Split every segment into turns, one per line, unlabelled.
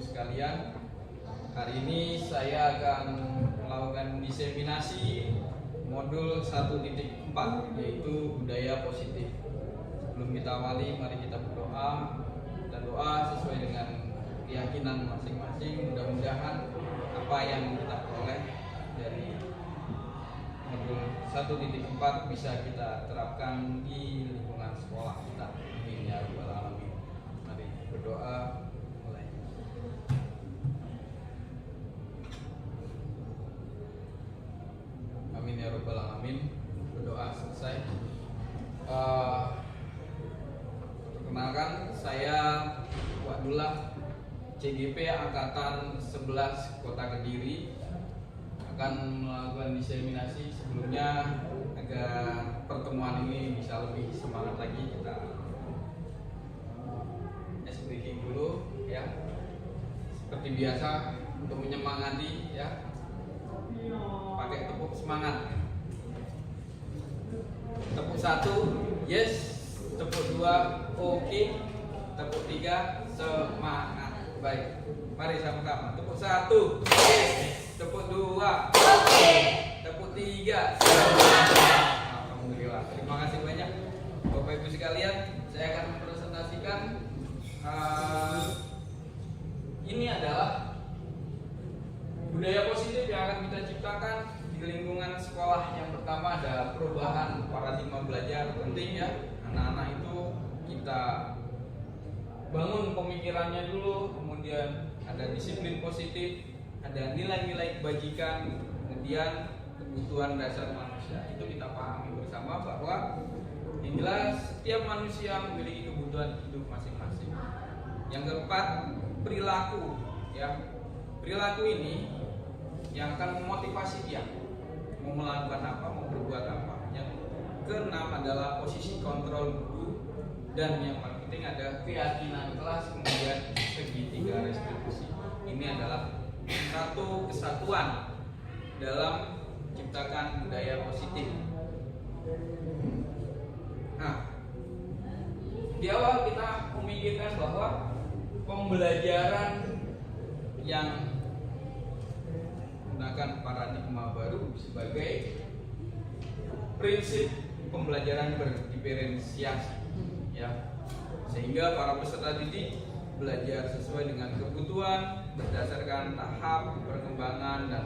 sekalian, hari ini saya akan melakukan diseminasi modul 1.4 yaitu budaya positif. Sebelum kita awali, mari kita berdoa dan doa sesuai dengan keyakinan masing-masing. Mudah-mudahan apa yang kita peroleh dari modul 1.4 bisa kita terapkan di lingkungan sekolah kita. Amin ya rabbal alamin. Mari berdoa. Mulai. Amin ya rabbal alamin. Berdoa selesai. Perkenalkan, saya Wadullah, CGP Angkatan 11 Kota Kediri, akan melakukan diseminasi. Sebelumnya agar pertemuan ini bisa lebih semangat lagi, kita briefing dulu ya, seperti biasa untuk menyemangati ya, pakai tepuk semangat. Tepuk 1 yes, tepuk 2 oke, tepuk 3 semangat. Baik, mari sama-sama. Tepuk 1 tepuk 2 tepuk 3 alhamdulillah. Terima kasih banyak Bapak Ibu sekalian. Saya akan mempresentasikan ini adalah budaya positif yang akan kita ciptakan di lingkungan sekolah. Yang pertama ada perubahan paradigma belajar. Penting ya, anak-anak itu kita bangun pemikirannya dulu, kemudian ada disiplin positif, ada nilai-nilai kebajikan, kemudian kebutuhan dasar manusia. Itu kita pahami bersama bahwa yang jelas setiap manusia memiliki kebutuhan hidup masing-masing. Yang keempat, perilaku ya. Perilaku ini yang akan memotivasi dia mau melakukan apa, mau berbuat apa. Yang keenam adalah posisi kontrol guru, dan yang paling penting ada keyakinan kelas, kemudian segitiga restitusi. Ini adalah satu kesatuan dalam menciptakan budaya positif. Nah, di awal kita memikirkan bahwa pembelajaran yang menggunakan paradigma baru sebagai prinsip pembelajaran berdiferensiasi ya, sehingga para peserta didik belajar sesuai dengan kebutuhan berdasarkan tahap perkembangan dan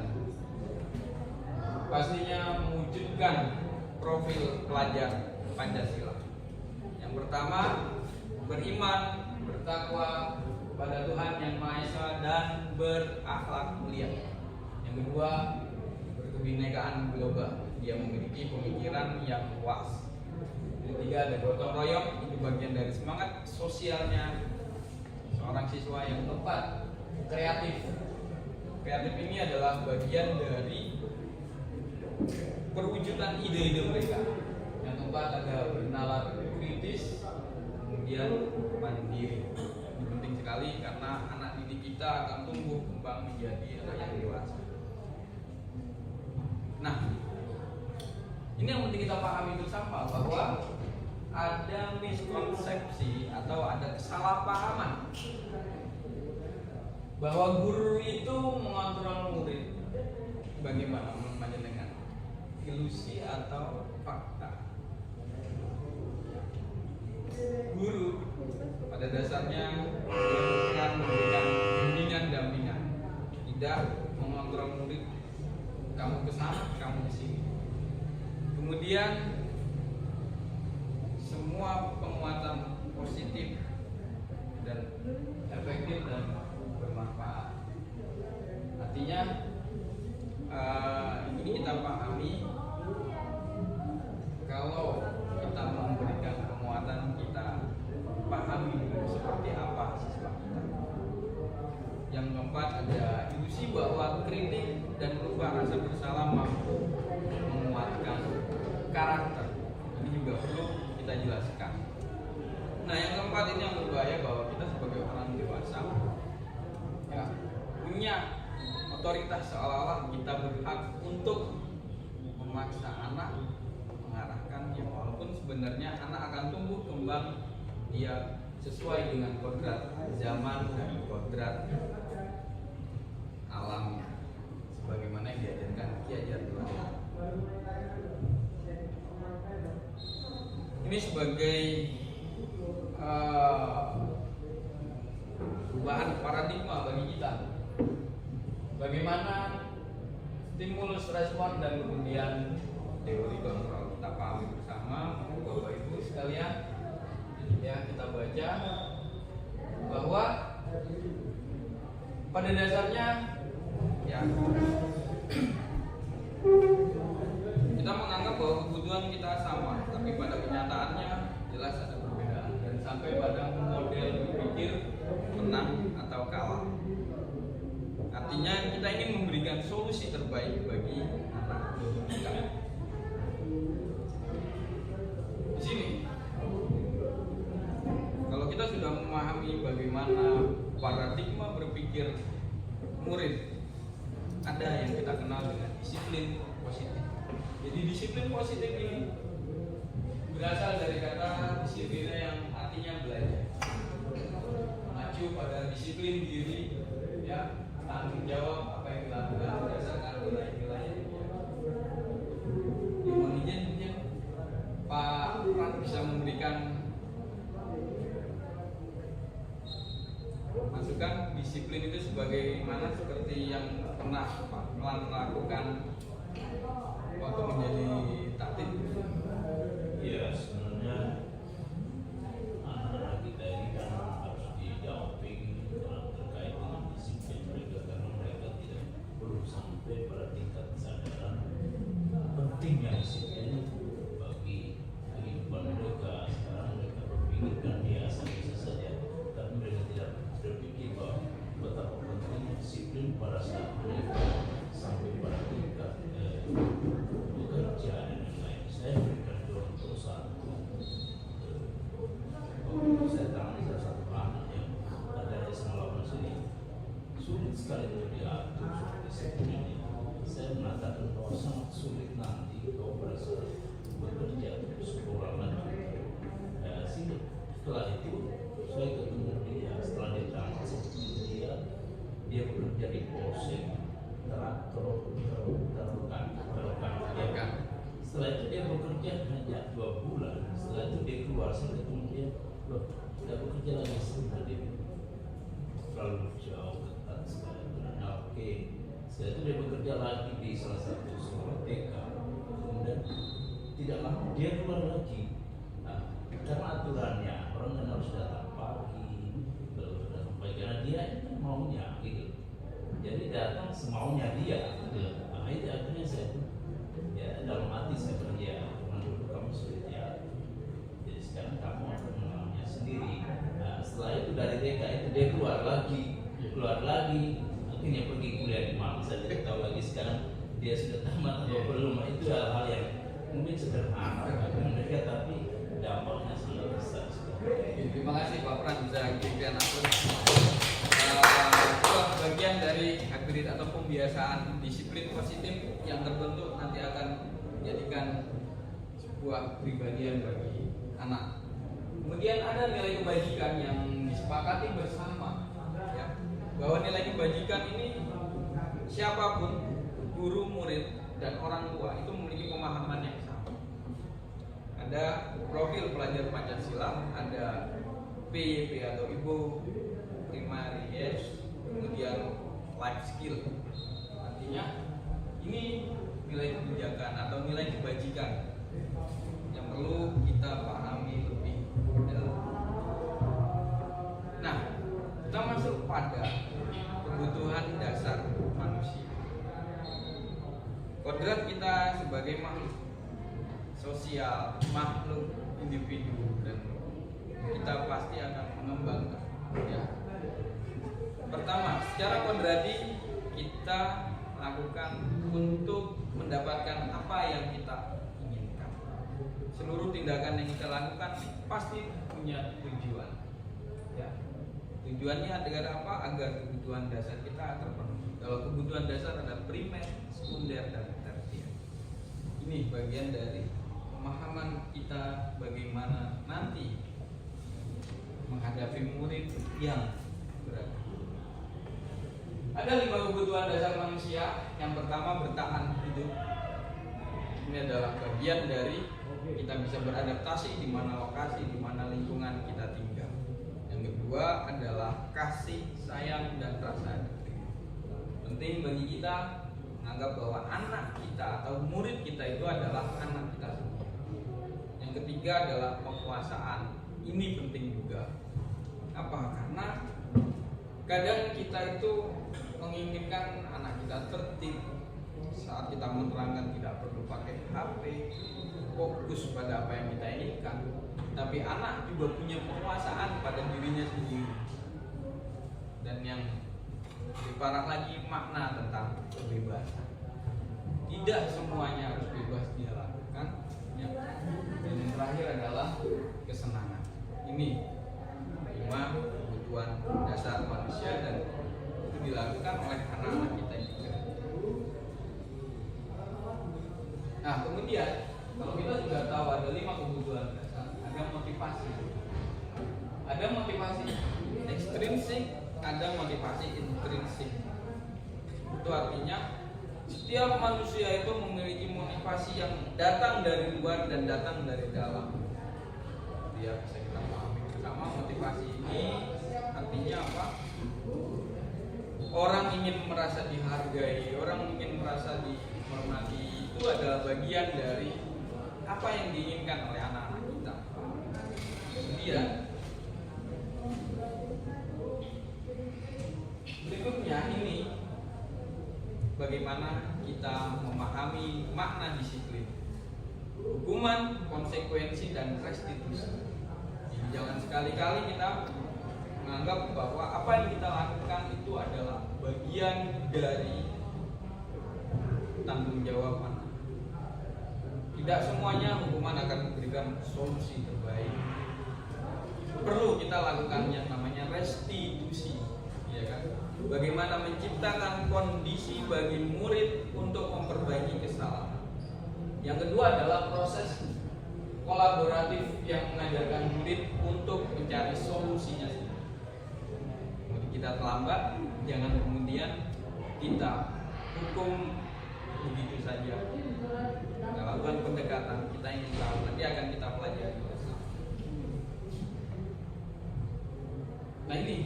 pastinya mewujudkan profil pelajar Pancasila. Yang pertama, beriman, bertakwa pada Tuhan Yang Maha Esa dan berakhlak mulia. Yang kedua, berkebinekaan global. Dia memiliki pemikiran yang luas. Yang ketiga, ada gotong royong. Itu bagian dari semangat sosialnya seorang siswa. Yang keempat, kreatif. Kreatif ini adalah bagian dari perwujudan ide-ide mereka. Yang keempat, ada bernalar kritis, kemudian mandiri. Ini penting sekali karena anak didik kita akan tumbuh kembang menjadi anak yang dewasa. Nah, ini yang penting kita pahami bersama, bahwa ada miskonsepsi atau ada kesalahpahaman bahwa guru itu mengontrol murid. Bagaimana menurut dengan ilusi atau fakta? Guru pada dasarnya akan memberikan bimbingan dampingan, tidak mengontrol murid. Kamu kesana, kamu kesini. Kemudian semua penguatan positif dan efektif dan bermanfaat. Artinya ini kita pahami, kalau kita memberikan penguatan, kita pahami dulu seperti apa siswa kita. Yang keempat, ada ilusi bahwa kritik dan merubah rasa bersalah mampu menguatkan karakter. Ini juga perlu kita jelaskan. Nah, yang keempat ini yang berbahaya, bahwa kita sebagai orang dewasa ya, punya otoritas, seolah-olah kita berhak untuk memaksa anak, mengarahkannya, walaupun sebenarnya anak akan tumbuh kembang dia sesuai dengan kodrat zaman dan kodrat alamnya, sebagaimana yang diajarkan Ki Hajar Dewantara. Ini sebagai perubahan paradigma bagi kita. Bagaimana stimulus respon dan kemudian teori kontrol kita pahami bersama, Bapak Ibu sekalian. Ya, kita baca bahwa pada dasarnya ya kita menganggap bahwa kebutuhan kita sama, tapi pada kenyataannya jelas ada perbedaan dan sampai pada model berpikir menang atau kalah. Artinya kita ingin memberikan solusi terbaik bagi anak kita. Di sini, kalau kita sudah memahami bagaimana paradigma berpikir murid, ada yang kita kenal dengan disiplin positif. Jadi disiplin positif ini berasal dari kata disiplin yang artinya belajar, mengacu pada disiplin diri, ya, tanggung jawab apa yang dilakukan berdasarkan nilai-nilai. Mohon izin Pak Pran bisa memberikan masukan disiplin itu sebagaimana seperti yang pernah Pak melakukan waktu menjadi tatib.
Iya, sebenarnya anak-anak kita ini kan harus didamping terkait dengan disiplin mereka, karena mereka tidak belum sampai pada tingkat kesadaran pentingnya disiplin bagi kehidupan mereka. Sekarang mereka berpikirkan biasa-biasa saja, tapi mereka tidak berpikir bahwa betapa pentingnya disiplin pada saat mereka sampai pada tingkat bekerja dan lain-lain. Saya berikan contoh satu. Saya tangani salah satu anak yang ada di Semalam sini, sulit sekali untuk diatur disiplin ini. Saya mengatakan bahwa sangat sulit nanti kalau pada saat bekerja atau sekolah lanjut. Setelah itu saya ketemu dia, setelah dia tamat dia bekerja di polsek traktor terkan. Setelah itu dia bekerja hanya 2 bulan. Setelah itu dia keluar, saya ketemu dia, loh, tidak bekerja lagi sebentar, dia terlalu jauh ketat sekali. Oke. Setelah itu dia bekerja lagi di salah satu sekolah TK. Kemudian tidak lama dia keluar lagi. Nah, karena aturannya orang kan harus datang pagi, lalu datang pagi karena dia ini maunya gitu. Jadi datang semaunya dia. Nah, itu akhirnya saya ya dalam hati saya kerja, dulu kamu sulit ya. Jadi sekarang kamu akan mengalaminya sendiri. Nah, setelah itu dari TK itu dia keluar lagi, akhirnya pergi kuliah di mana saya tidak tahu lagi sekarang dia sudah tamat atau belum. Itu hal-hal yang mungkin sederhana bagi mereka, tapi dampaknya sangat besar.
Terima kasih Pak Pran bisa memberikan aku bagian dari habit atau pembiasaan disiplin positif yang terbentuk nanti akan menjadikan sebuah kepribadian bagi anak. Kemudian ada nilai kebajikan yang disepakati bersama, ya, bahwa nilai kebajikan ini siapapun, guru, murid, dan orang tua itu memiliki pemahaman yang sama. Ada profil pelajar Pancasila, ada PYP atau Ibu Primary Yes, kemudian life skill. Artinya ini nilai kebijakan atau nilai kebajikan yang perlu kita pahami lebih dalam. Nah, kita masuk pada kebutuhan dasar manusia. Kodrat kita sebagai makhluk sosial, makhluk individu, dan kita pasti akan mengembangkan, ya. Pertama, secara kodrati kita lakukan untuk mendapatkan apa yang kita inginkan. Seluruh tindakan yang kita lakukan pasti punya tujuan, ya. Tujuannya agar apa? Agar kebutuhan dasar kita terpenuhi. Kalau kebutuhan dasar ada primer, sekunder, dan tersier. Ini bagian dari pemahaman kita bagaimana nanti menghadapi murid yang berat. Ada 5 kebutuhan dasar manusia. Yang pertama bertahan hidup. Ini adalah bagian dari kita bisa beradaptasi di mana lokasi, di mana lingkungan kita tinggal. Yang kedua adalah kasih sayang dan rasa terima. Penting bagi kita menganggap bahwa anak kita atau murid kita itu adalah anak kita sendiri. Yang ketiga adalah penguasaan. Ini penting juga. Apa? Karena kadang kita itu menginginkan anak kita tertib saat kita menerangkan tidak perlu pakai HP, fokus pada apa yang kita inginkan. Tapi anak juga punya penguasaan pada dirinya sendiri. Dan yang lebih parah lagi makna tentang kebebasan. Tidak semuanya harus bebas dia lakukan. Ya. Dan yang terakhir adalah kesenangan. Ini 5 kebutuhan dasar manusia dan itu dilakukan oleh anak-anak kita juga. Nah kemudian kalau kita juga tahu ada 5 kebutuhan dasar, ada motivasi. Ada motivasi ekstrinsik, ada motivasi intrinsik. Itu artinya setiap manusia itu memiliki motivasi yang datang dari luar dan datang dari dalam. Ya bisa kita pahami bersama. Motivasi ini artinya apa? Orang ingin merasa dihargai, orang ingin merasa dihormati. Itu adalah bagian dari apa yang diinginkan oleh anak-anak kita. Kemudian berikutnya ini bagaimana kita memahami makna disiplin, hukuman, konsekuensi, dan restitusi. Jadi jangan sekali-kali kita menganggap bahwa apa yang kita lakukan itu adalah bagian dari tanggung jawab anak. Tidak semuanya hukuman akan memberikan solusi terbaik. Perlu kita lakukan yang namanya restitusi, ya kan? Bagaimana menciptakan kondisi bagi murid untuk memperbaiki kesalahan. Yang kedua adalah proses kolaboratif yang mengajarkan murid untuk mencari solusinya sendiri. Kemudian kita terlambat, jangan kemudian kita hukum begitu saja. Kita lakukan pendekatan, kita ingin tahu, nanti akan kita pelajari bersama. Nah ini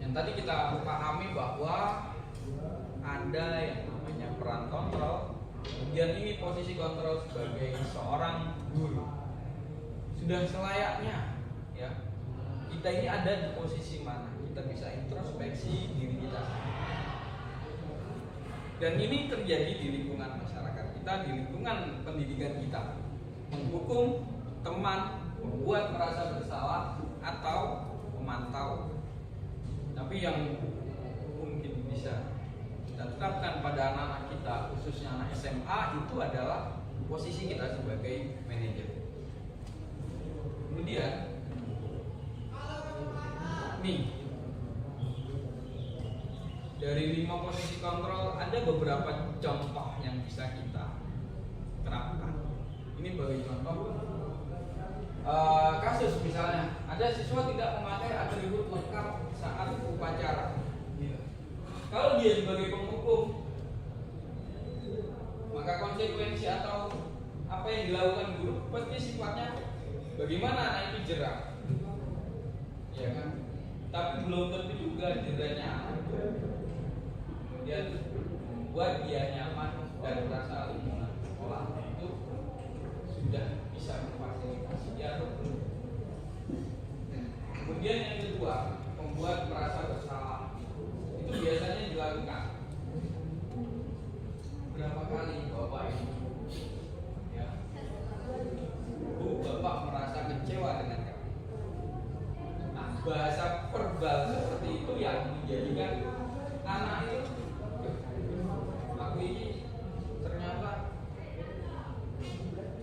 yang tadi kita pahami bahwa ada yang namanya peran kontrol. Kemudian ini posisi kontrol sebagai seorang guru. Sudah selayaknya ya. Kita ini ada di posisi mana? Kita bisa introspeksi diri kita sendiri. Dan ini terjadi di lingkungan masyarakat kita, di lingkungan pendidikan kita. Menghukum teman, membuat merasa bersalah, atau memantau. Tapi yang mungkin bisa kita tetapkan pada anak-anak kita, khususnya anak SMA, itu adalah posisi kita sebagai manajer. Kemudian nih, dari 5 posisi kontrol ada beberapa contoh yang bisa kita terapkan. Ini bagi contoh kasus misalnya ada siswa tidak memakai atribut lengkap saat upacara. Kalau dia sebagai penghukum, maka konsekuensi atau apa yang dilakukan guru pasti sifatnya bagaimana anak itu jerah, ya kan? Tapi belum tentu juga jerahnya anak itu kemudian membuat dia nyaman dan merasa lingkungan sekolah itu sudah bisa memfasilitasi dia atau belum. Kemudian yang kedua, membuat merasa bersalah. Itu biasanya dilakukan berapa kali Bapak ini ya, Bu, Bapak merasa kecewa dengan kami. Nah, bahasa verbal seperti itu yang menjadikan anak itu, aku ini ternyata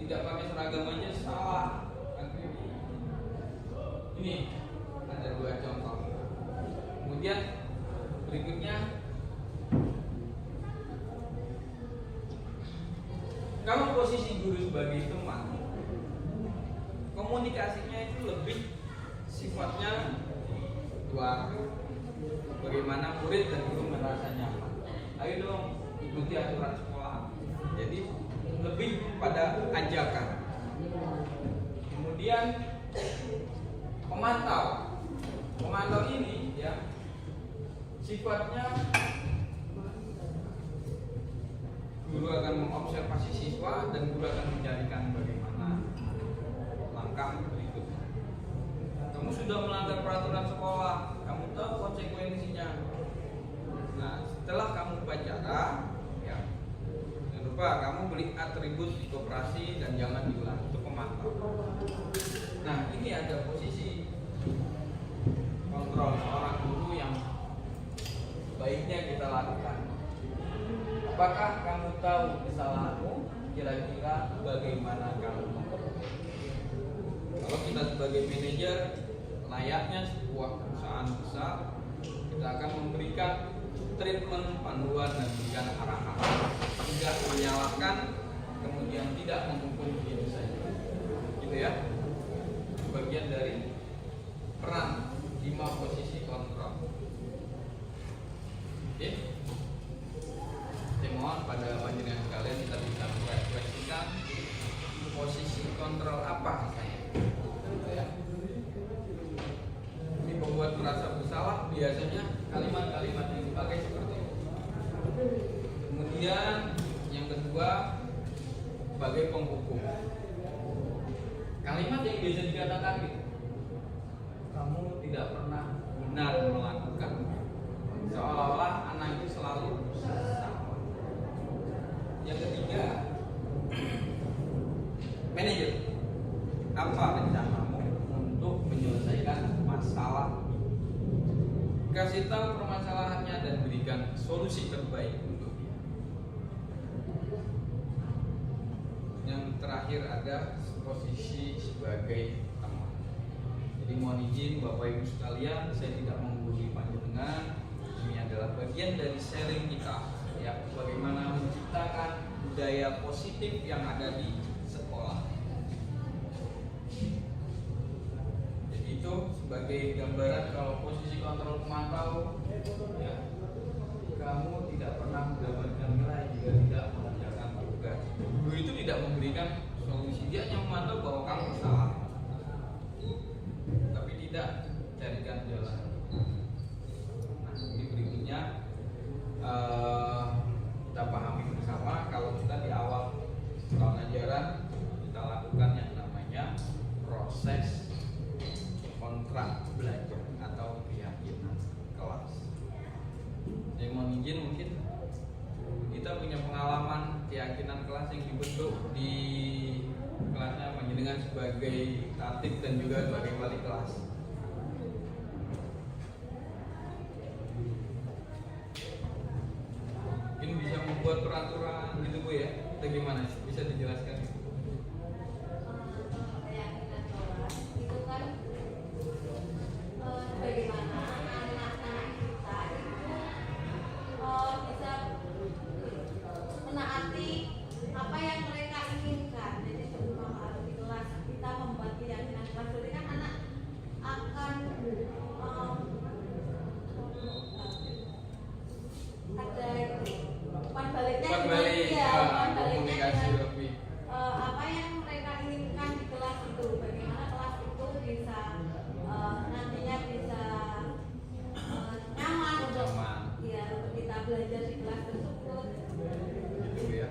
tidak pakai seragam aja salah. Ini ada 2 contoh. Kemudian berikutnya, kalau posisi guru sebagai teman, komunikasinya itu lebih sifatnya luar bagaimana murid dan guru merasa nyaman. Ayo dong ikuti aturan sekolah. Jadi lebih pada ajakan. Kemudian pemantau ini ya sifatnya guru akan mengobservasi siswa dan guru akan mencarikan bagaimana langkah berikutnya. Kamu sudah melanggar peraturan sekolah, kamu tahu konsekuensinya. Nah, setelah kamu upacara, ya, jangan lupa kamu beli atribut di koperasi dan jangan diulang. Itu pemantau. Nah, ini ada posisi kontrol seorang guru yang baiknya kita lakukan. Apakah kamu tahu kesalahanmu? Kira-kira bagaimana kamu memperbaiki? Kalau kita sebagai manajer, layaknya sebuah perusahaan besar, kita akan memberikan treatment, panduan, dan berikan arahan. Tidak menyalahkan, kemudian tidak menghukum diri saja. Gitu ya. Bagian dari peran 5 posisi kontrol. Oke. Saya mohon pada panjenengan sekalian kita bisa merefleksikan posisi kontrol apa saya. Gitu ya. Ini membuat merasa bersalah biasanya kalimat-kalimat yang dipakai seperti itu. Kemudian yang kedua sebagai penghukum. Kalimat yang biasa dikatakan gitu. Kamu tidak pernah benar melakukan. Seolah-olah anak itu selalu salah. Yang ketiga, manajer, apa rencanamu untuk menyelesaikan masalah? Kasih tahu permasalahannya dan berikan solusi terbaik untuk dia. Yang terakhir ada posisi sebagai teman. Jadi mohon izin Bapak Ibu sekalian, saya tidak menggurui panjenengan. Ini adalah bagian dari sharing kita, ya, bagaimana menciptakan budaya positif yang ada di sekolah. Jadi itu sebagai gambaran kalau posisi kontrol pemantau, ya, kamu tidak pernah mendapatkan nilai jika tidak mengerjakan tugas. Guru itu tidak memberikan solusi, dia hanya memantau bahwa kamu salah, tapi tidak carikan jalan. Nah, ini berikutnya kita pahami bersama kalau kita di awal tahun ajaran kita lakukan yang namanya proses kontrak belajar atau keyakinan kelas. Saya mohon izin, mungkin kita punya pengalaman keyakinan kelas yang dibentuk di kelasnya panjenengan sebagai tatib dan juga sebagai wali kelas. Mungkin bisa membuat peraturan gitu Bu ya, atau gimana? Bisa dijelaskan?
Keyakinan kelas itu kan bagaimana anak-anak kita itu bisa menaati apa yang mereka inginkan. Jadi sebelum kalau di kelas kita membuat keyakinan kelas, berarti kan anak akan ada umpan baliknya
komunikasi
dengan
lebih.
apa yang mereka inginkan di kelas itu, bagaimana kelas itu bisa nantinya bisa nyaman untuk ya untuk kita belajar di kelas tersebut.
Gitu ya.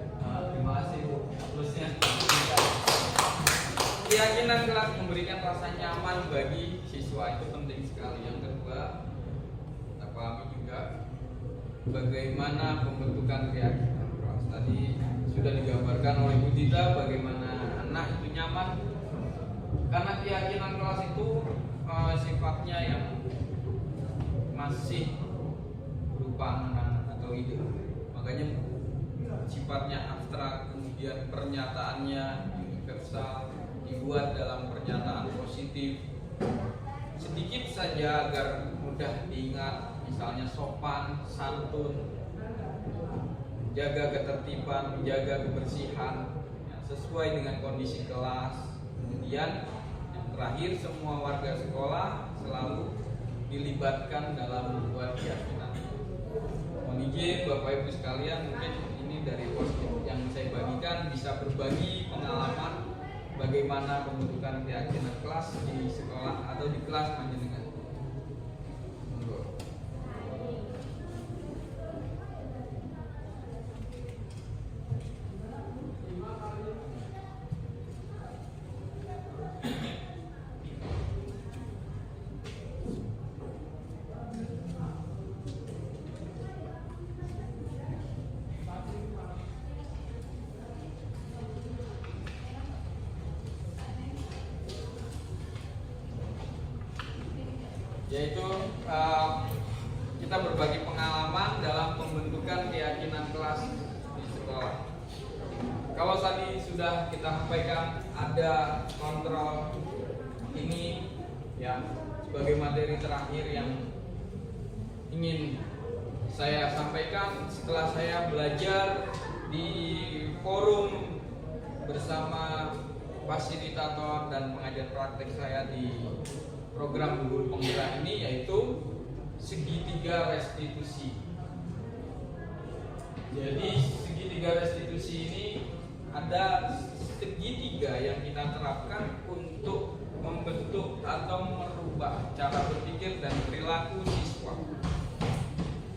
Terima kasih Bu. Terusnya keyakinan kelas memberikan rasa nyaman bagi siswa itu penting sekali. Yang kedua, kita pahami juga bagaimana pembentukan keyakinan kelas. Tadi sudah digambarkan oleh Bu Dita bagaimana anak itu nyaman karena keyakinan kelas itu sifatnya yang masih berupa angan atau ide, makanya sifatnya abstrak, kemudian pernyataannya universal, dibuat dalam pernyataan positif sedikit saja agar mudah diingat, misalnya sopan, santun, menjaga ketertiban, menjaga kebersihan, ya, sesuai dengan kondisi kelas. Kemudian yang terakhir, semua warga sekolah selalu dilibatkan dalam membuat keyakinan. Mohon izin Bapak Ibu sekalian, mungkin ini dari positif yang saya bagikan, bisa berbagi pengalaman bagaimana pembentukan keyakinan kelas di sekolah atau di kelas panjenengan. Monggo. Yaitu kita berbagi pengalaman dalam pembentukan keyakinan kelas di sekolah. Kalau tadi sudah kita sampaikan ada kontrol ini ya sebagai materi terakhir yang ingin saya sampaikan setelah saya belajar di forum bersama fasilitator dan pengajar praktek saya di program guru penggerak ini, yaitu segitiga restitusi. Jadi segitiga restitusi ini ada segitiga yang kita terapkan untuk membentuk atau merubah cara berpikir dan perilaku siswa.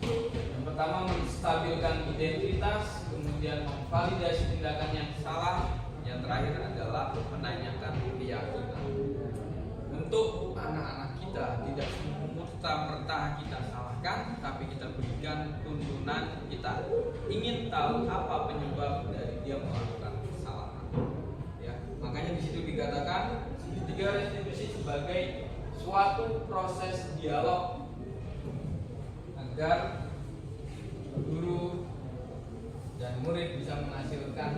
Yang pertama menstabilkan identitas, kemudian memvalidasi tindakan yang salah, yang terakhir adalah menanyakan keyakinan. Untuk anak-anak kita tidak serta-merta kita salahkan, tapi kita berikan tuntunan, kita ingin tahu apa penyebab dari dia melakukan kesalahan. Ya, makanya di situ dikatakan segitiga restitusi sebagai suatu proses dialog agar guru dan murid bisa menghasilkan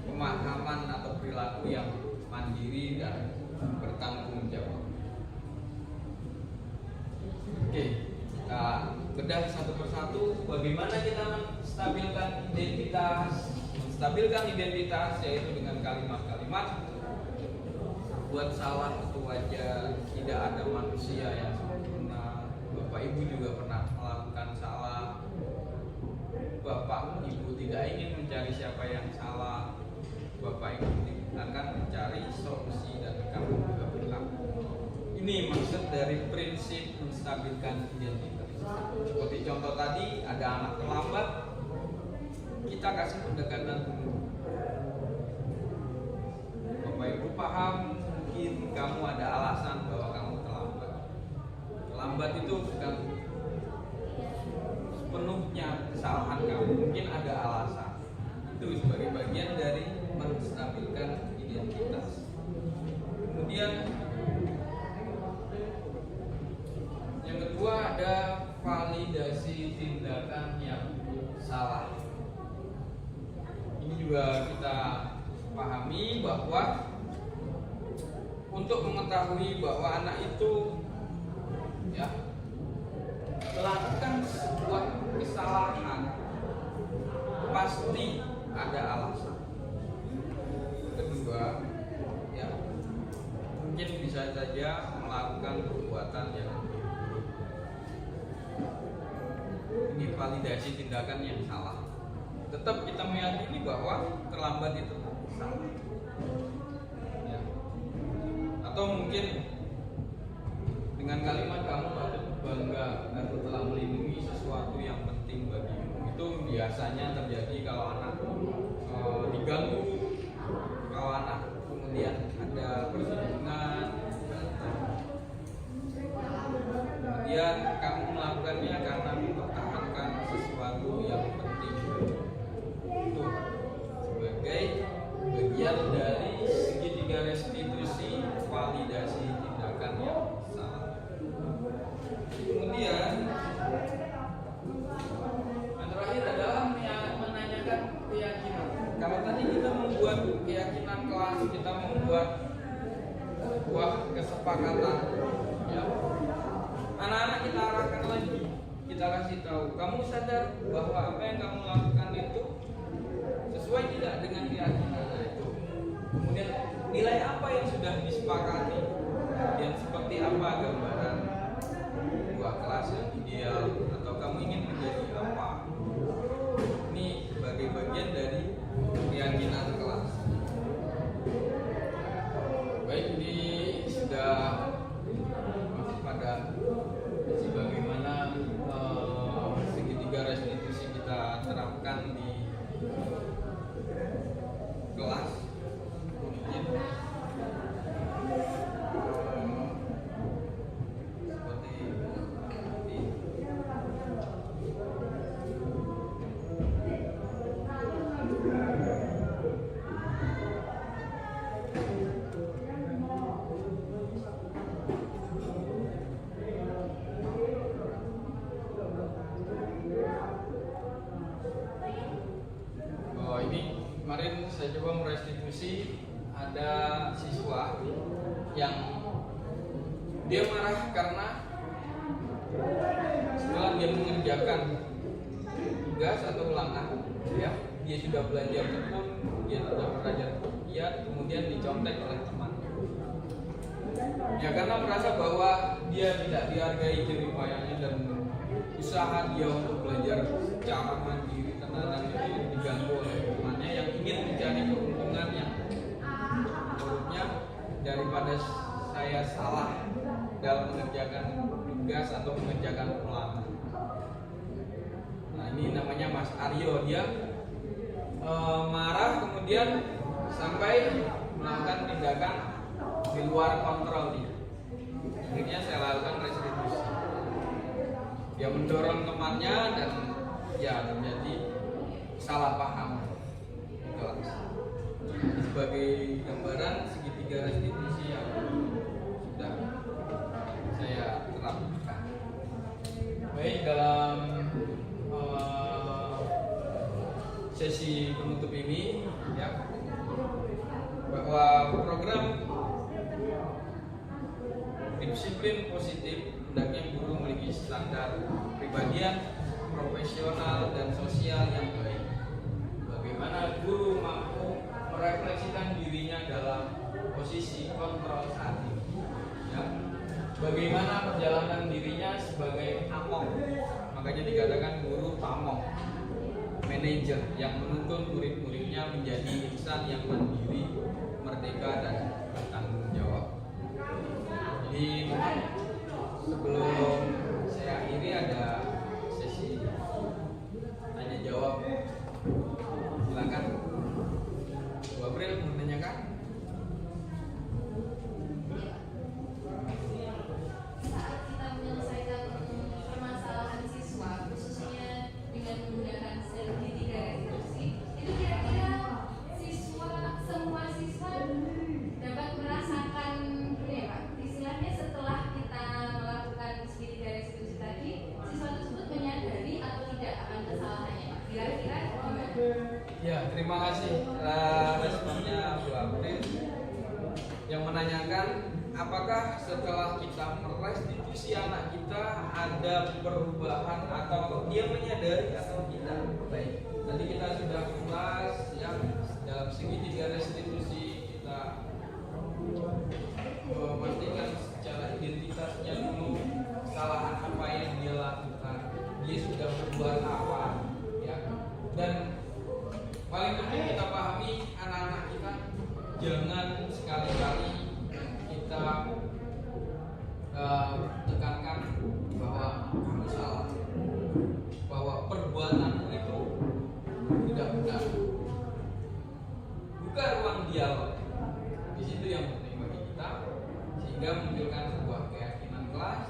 pemahaman atau perilaku yang mandiri dan bertanggung jawab. Oke, kita bedah satu persatu bagaimana kita menstabilkan identitas. Menstabilkan identitas yaitu dengan kalimat-kalimat buat salah itu wajar, tidak ada manusia yang sempurna. Bapak Ibu juga pernah melakukan salah. Bapak Ibu tidak ingin mencari siapa yang salah. Bapak Ibu akan mencari solusi dan kamu juga berlaku. Ini maksud dari prinsip menstabilkan identitas. Seperti contoh tadi, ada anak terlambat, kita kasih pendekatan dulu. Bapak Ibu paham, mungkin kamu ada alasan bahwa kamu terlambat. Terlambat itu bukan sepenuhnya kesalahan kamu, mungkin ada alasan. Itu sebagai bagian dari menstabilkan identitas. Kemudian yang kedua ada validasi tindakan yang salah. Ini juga kita pahami bahwa untuk mengetahui bahwa anak itu ya melakukan sebuah kesalahan pasti ada alasan. Kedua, ya mungkin bisa saja melakukan perbuatan yang buruk. Ini validasi tindakan yang salah. Tetap kita meyakini bahwa terlambat itu salah. Ya. Atau mungkin dengan kalimat kamu patut bangga karena telah melindungi sesuatu yang penting bagimu. Itu biasanya terjadi kalau anak diganggu, kalau anak kemudian ada persinggungan, kemudian kamu melakukannya karena mempertahankan sesuatu yang penting. Itu sebagai bagian dari segitiga restitusi validasi tindakan yang salah. Kemudian yang terakhir adalah menanyakan keyakinan. Kalau tadi kita membuat keyakinan kelas, kita membuat sebuah kesepakatan, ya. Anak-anak kita arahkan lagi, kita kasih tahu, kamu sadar bahwa apa yang kamu lakukan itu sesuai tidak dengan keyakinan itu. Kemudian nilai apa yang sudah disepakati, kemudian seperti apa gambaran sebuah kelas yang ideal, atau kamu ingin menjadi apa. Ini sebagai bagian dari keyakinan kelas. Baik, ini sudah masuk pada sisi bagaimana segitiga restitusi kita terapkan di kelas. Mungkin ini kemarin saya coba merestitusi, ada siswa yang dia marah karena setelah dia mengerjakan tugas atau ulangan, ya, dia sudah belajar tekun, dia sudah belajar giat, kemudian dicontek oleh teman. Ya, karena merasa bahwa dia tidak dihargai jerih payahnya dan usaha dia untuk belajar secara mandiri tenanan itu diganggu oleh temannya yang ingin mencari keuntungan yang menurutnya daripada saya salah dalam mengerjakan tugas atau mengerjakan ulangan. Nah, ini namanya Mas Aryo, dia marah kemudian sampai melakukan tindakan di luar kontrol dia. Akhirnya saya lakukan restitusi. Dia mendorong temannya dan ya terjadi salah paham di kelas. Sebagai gambaran segitiga restitusi yang sudah saya terapkan. Baik, dalam sesi penutup ini, ya, bahwa program disiplin positif hendaknya guru memiliki standar kepribadian, profesional dan sosial yang baik. Bagaimana guru mampu merefleksikan dirinya dalam posisi kontrol saat ini, ya. Bagaimana perjalanan dirinya sebagai among, makanya dikatakan guru tamong, manajer yang menuntun murid-muridnya menjadi insan yang mandiri, merdeka dan bertanggung jawab. Jadi sebelum saya akhiri ada sesi tanya jawab. Silakan, Bu April menanyakan.
Saat kita menyelesaikan permasalahan siswa, khususnya dengan menggunakan segitiga restitusi, itu kira-kira semua siswa dapat merasakan ini ya Pak, istilahnya setelah kita melakukan segitiga restitusi tadi, siswa tersebut menyadari atau tidak akan kesalahannya Pak? Kira-kira gimana?
Ya, terima kasih responnya Bu April yang menanyakan apakah setelah kita merestitusi anak kita ada perubahan atau dia menyadari atau tidak. Baik, tadi kita sudah ulas ya, dalam segitiga restitusi kita memastikan secara identitasnya dulu kesalahan apa yang dia lakukan, dia sudah berbuat apa, ya. Dan paling penting kita pahami anak-anak kita, jangan sekali-kali kita tekankan bahwa kamu salah, bahwa perbuatanmu itu tidak benar. Buka ruang dialog. Di situ yang penting bagi kita, sehingga munculkan sebuah keyakinan kelas.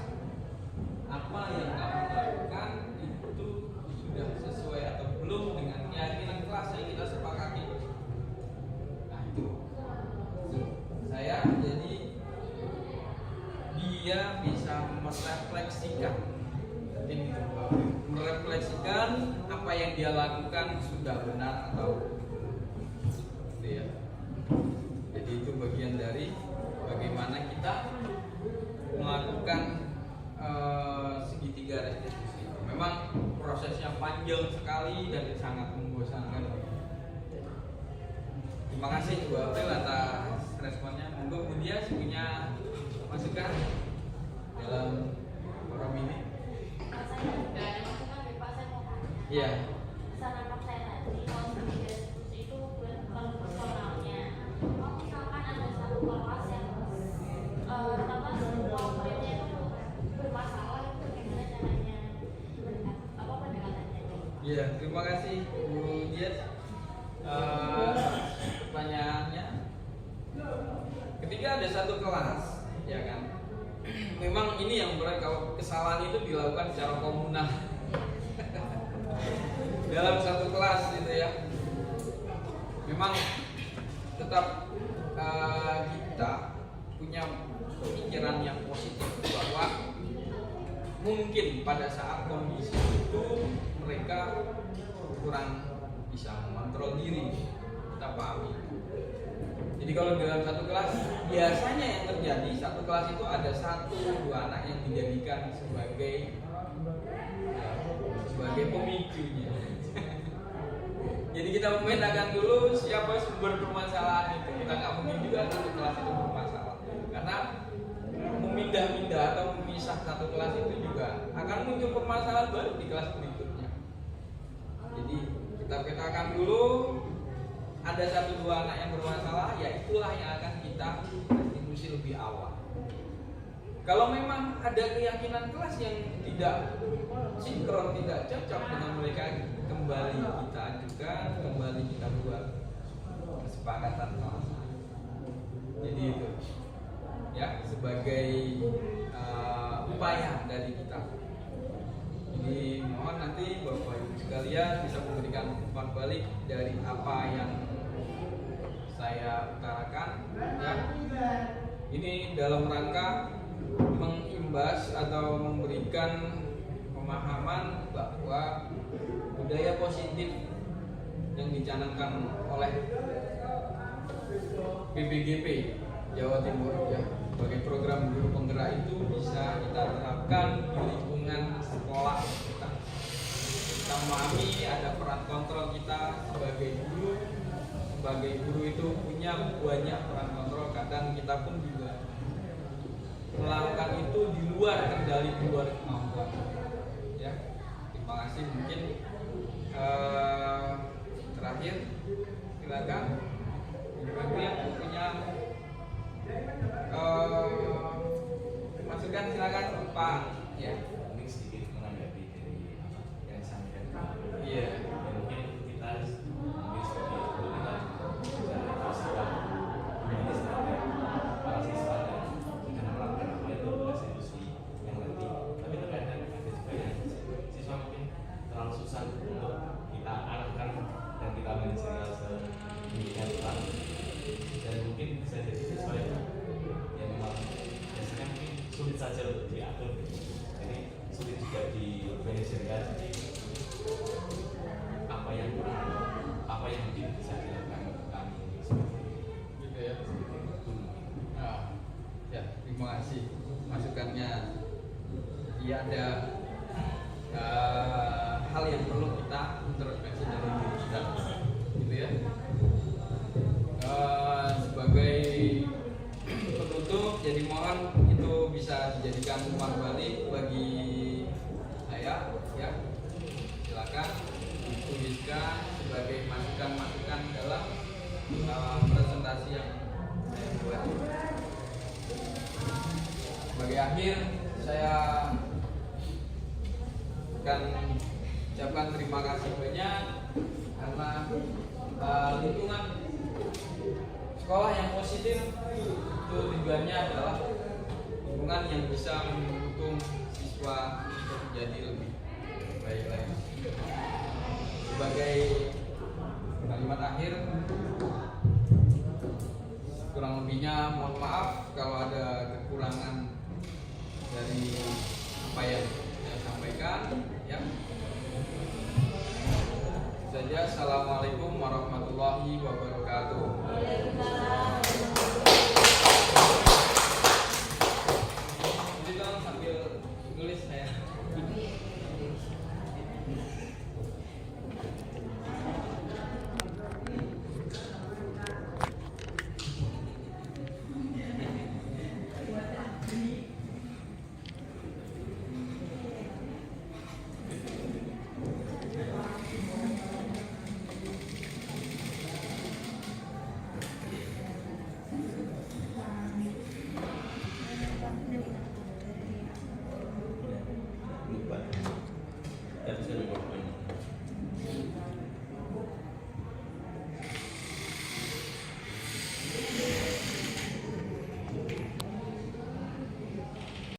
Apa yang kamu lakukan itu sudah sesuai atau belum dengan keyakinan kelas yang kita sepakati. Nah itu saya jadi dia bisa merefleksikan apa yang dia lakukan sudah benar atau gitu ya. Jadi itu bagian dari bagaimana kita melakukan segitiga restitusi. Memang prosesnya panjang sekali dan sangat membosankan. Terima kasih Bu April atas responnya. Monggo Bu Dia punya masukan dalam forum ini?
Saya juga ada masukan dari Pak, saya mau tanya.
Iya.
Bisa nangkap saya tadi kalau sebagai diskusi itu bukan personalnya. Kalau misalkan ada satu kelas yang muridnya itu bermasalah, itu bagaimana caranya pendekatannya?
Iya, terima kasih Bu Dias. Pertanyaannya, ketika ada satu kelas, ya kan, memang ini yang berat kalau kesalahan itu dilakukan secara komunal dalam satu kelas gitu ya. Memang tetap kita punya pemikiran yang positif bahwa mungkin pada saat kondisi itu mereka kurang bisa mengontrol diri, kita pahami. Jadi kalau dalam satu kelas, biasanya yang terjadi satu kelas itu ada 1-2 anak yang dijadikan sebagai pemicunya. Jadi kita memetakan dulu siapa sumber permasalahan itu. Kita nggak mungkin juga satu kelas itu bermasalah, karena memindah-mindah atau memisah satu kelas itu juga akan muncul permasalahan baru di kelas berikutnya. Jadi kita petakan dulu, ada 1-2 anak yang bermasalah, ya itulah yang akan kita restitusi lebih awal. Kalau memang ada keyakinan kelas yang tidak sinkron, tidak cocok dengan mereka, kembali kita ajukan, kembali kita buat kesepakatan kelas. Jadi itu ya sebagai upaya dari kita. Jadi mohon nanti Bapak Ibu sekalian bisa memberikan umpan balik dari apa yang saya utarakan ya. Ini dalam rangka mengimbas atau memberikan pemahaman bahwa budaya positif yang dicanangkan oleh PBGP Jawa Timur ya, sebagai program guru penggerak itu bisa kita terapkan di lingkungan sekolah kita. Kita memahami ada peran kontrol kita sebagai guru. Sebagai guru itu punya banyak peran kontrol. Kadang kita pun juga melakukan itu di luar kendali, di luar kemampuan. Ya, terima kasih. Mungkin terakhir silakan ibu yang punya masukan, silakan Pak. Ya.
Mungkin sedikit menanggapi dari apa yang disampaikan.
Iya.
Mungkin kita mungkin sebagai guru kita bisa bersikap humanis terhadap para siswa dan dengan melakukan apa itu restitusi yang nanti. Tapi terkadang ada juga yang siswa mungkin terlalu susah untuk kita arahkan dan kita manajerial sedemikian rupa. Dan mungkin bisa jadi siswa itu yang memang biasanya mungkin sulit saja untuk diatur, jadi sulit juga di manajerial. Jadi apa yang mungkin bisa dilakukan untuk kami
Gitu ya. Nah, ya terima kasih masukannya. Iya, ada hal yang perlu kita introspeksi dari diri kita, gitu ya. Sebagai penutup, jadi mohon itu bisa dijadikan umpan balik bagi saya, ya. Silakan dituliskan sebagai masukan-masukan dalam presentasi yang saya buat. Sebagai akhir, saya akan ucapkan terima kasih banyak karena lingkungan sekolah yang positif itu tujuannya adalah lingkungan yang bisa mendukung siswa untuk menjadi lebih baik lagi. Sebagai kalimat akhir, kurang lebihnya mohon maaf kalau ada kekurangan dari apa yang saya sampaikan ya. Saja, assalamualaikum warahmatullahi wabarakatuh.